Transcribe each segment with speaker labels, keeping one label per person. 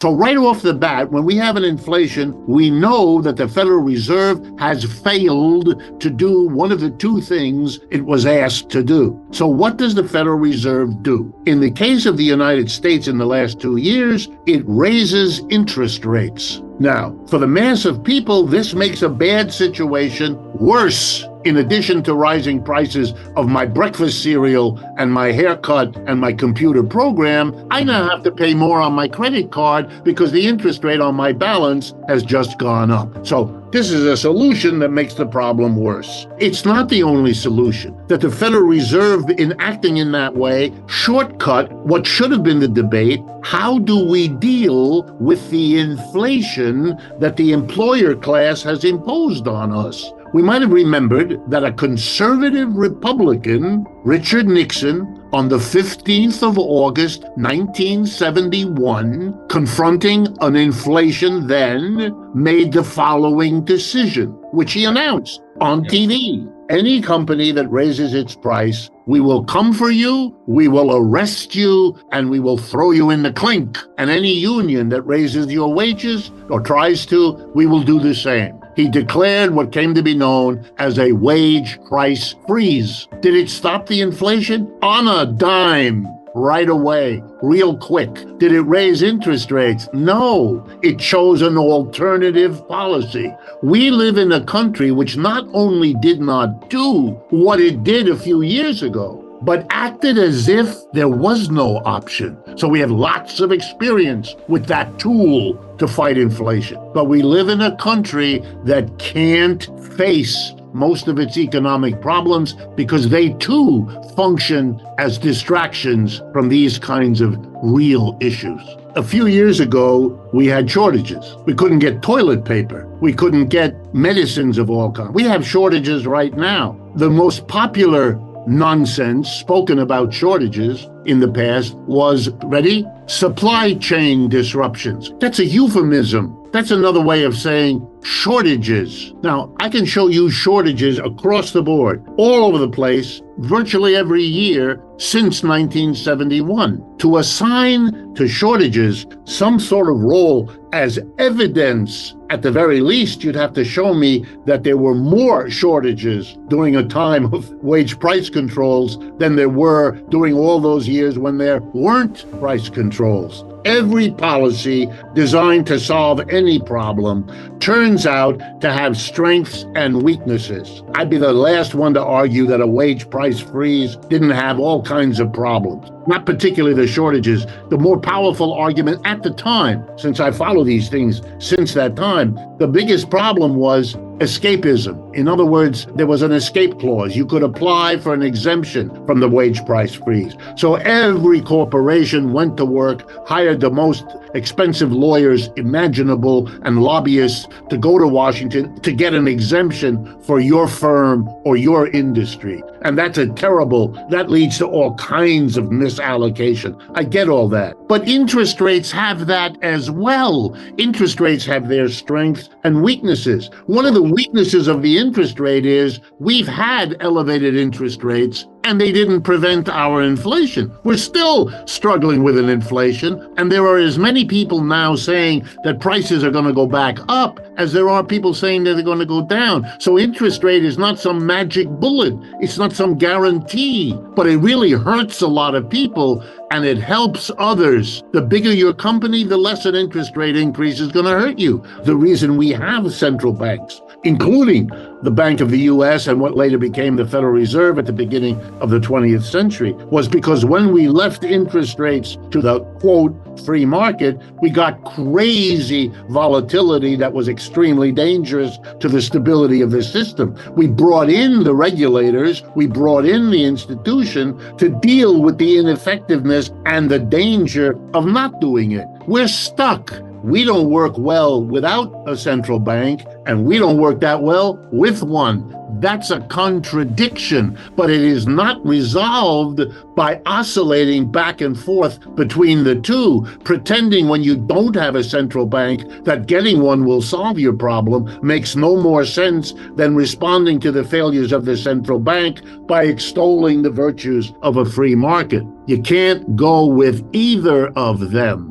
Speaker 1: So right off the bat, when we have an inflation, we know that the Federal Reserve has failed to do one of the two things it was asked to do. So what does the Federal Reserve do? In the case of the United States in the last 2 years, it raises interest rates. Now, for the mass of people, this makes a bad situation worse. In addition to rising prices of my breakfast cereal and my haircut and my computer program, I now have to pay more on my credit card because the interest rate on my balance has just gone up. So this is a solution that makes the problem worse. It's not the only solution. That the Federal Reserve, in acting in that way, shortcut what should have been the debate. How do we deal with the inflation that the employer class has imposed on us? We might have remembered that a conservative Republican, Richard Nixon, on the 15th of August, 1971, confronting an inflation then, made the following decision, which he announced on TV. Any company that raises its price, we will come for you, we will arrest you, and we will throw you in the clink. And any union that raises your wages or tries to, we will do the same. He declared what came to be known as a wage price freeze. Did it stop the inflation? On a dime. Right away, real quick. Did it raise interest rates? No, it chose an alternative policy. We live in a country which not only did not do what it did a few years ago, but acted as if there was no option. So we have lots of experience with that tool to fight inflation. But we live in a country that can't face most of its economic problems because they too function as distractions from these kinds of real issues. A few years ago, we had shortages. We couldn't get toilet paper. We couldn't get medicines of all kinds. We have shortages right now. The most popular nonsense spoken about shortages in the past was, ready? Supply chain disruptions. That's a euphemism. That's another way of saying shortages. Now, I can show you shortages across the board, all over the place, virtually every year since 1971. To assign to shortages some sort of role as evidence, at the very least, you'd have to show me that there were more shortages during a time of wage price controls than there were during all those years when there weren't price controls. Every policy designed to solve any problem turns out to have strengths and weaknesses. I'd be the last one to argue that a wage price freeze didn't have all kinds of problems, not particularly the shortages. The more powerful argument at the time, since I follow these things since that time, the biggest problem was escapism. In other words, there was an escape clause. You could apply for an exemption from the wage price freeze. So every corporation went to work, hired the most expensive lawyers imaginable and lobbyists to go to Washington to get an exemption for your firm or your industry. And that leads to all kinds of misallocation. I get all that. But interest rates have that as well. Interest rates have their strengths and weaknesses. One of the weaknesses of the interest rate is we've had elevated interest rates and they didn't prevent our inflation. We're still struggling with an inflation, and there are as many people now saying that prices are going to go back up as there are people saying that they're going to go down. So interest rate is not some magic bullet. It's not some guarantee, but it really hurts a lot of people and it helps others. The bigger your company, the less an interest rate increase is going to hurt you. The reason we have central banks, including the Bank of the U.S. and what later became the Federal Reserve at the beginning of the 20th century, was because when we left interest rates to the, quote, free market, we got crazy volatility that was extremely dangerous to the stability of the system. We brought in the regulators, we brought in the institution to deal with the ineffectiveness and the danger of not doing it. We're stuck. We don't work well without a central bank, and we don't work that well with one. That's a contradiction, but it is not resolved by oscillating back and forth between the two, pretending when you don't have a central bank that getting one will solve your problem makes no more sense than responding to the failures of the central bank by extolling the virtues of a free market. You can't go with either of them.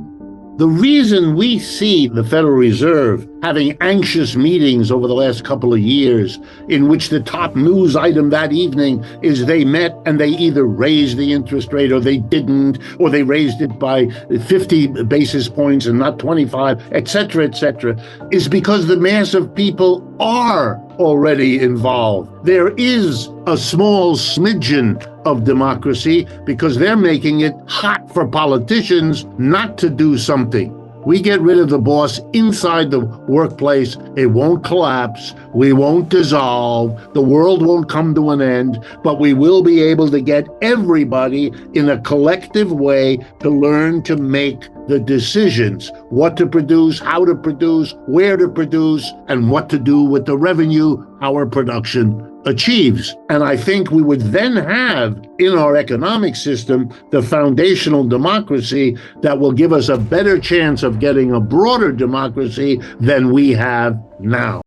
Speaker 1: The reason we see the Federal Reserve having anxious meetings over the last couple of years, in which the top news item that evening is they met and they either raised the interest rate or they didn't, or they raised it by 50 basis points and not 25, et cetera, is because the mass of people are already involved. There is a small smidgen of democracy because they're making it hot for politicians not to do something. We get rid of the boss inside the workplace, it won't collapse, we won't dissolve, the world won't come to an end, but we will be able to get everybody in a collective way to learn to make the decisions, what to produce, how to produce, where to produce, and what to do with the revenue our production achieves. And I think we would then have in our economic system the foundational democracy that will give us a better chance of getting a broader democracy than we have now.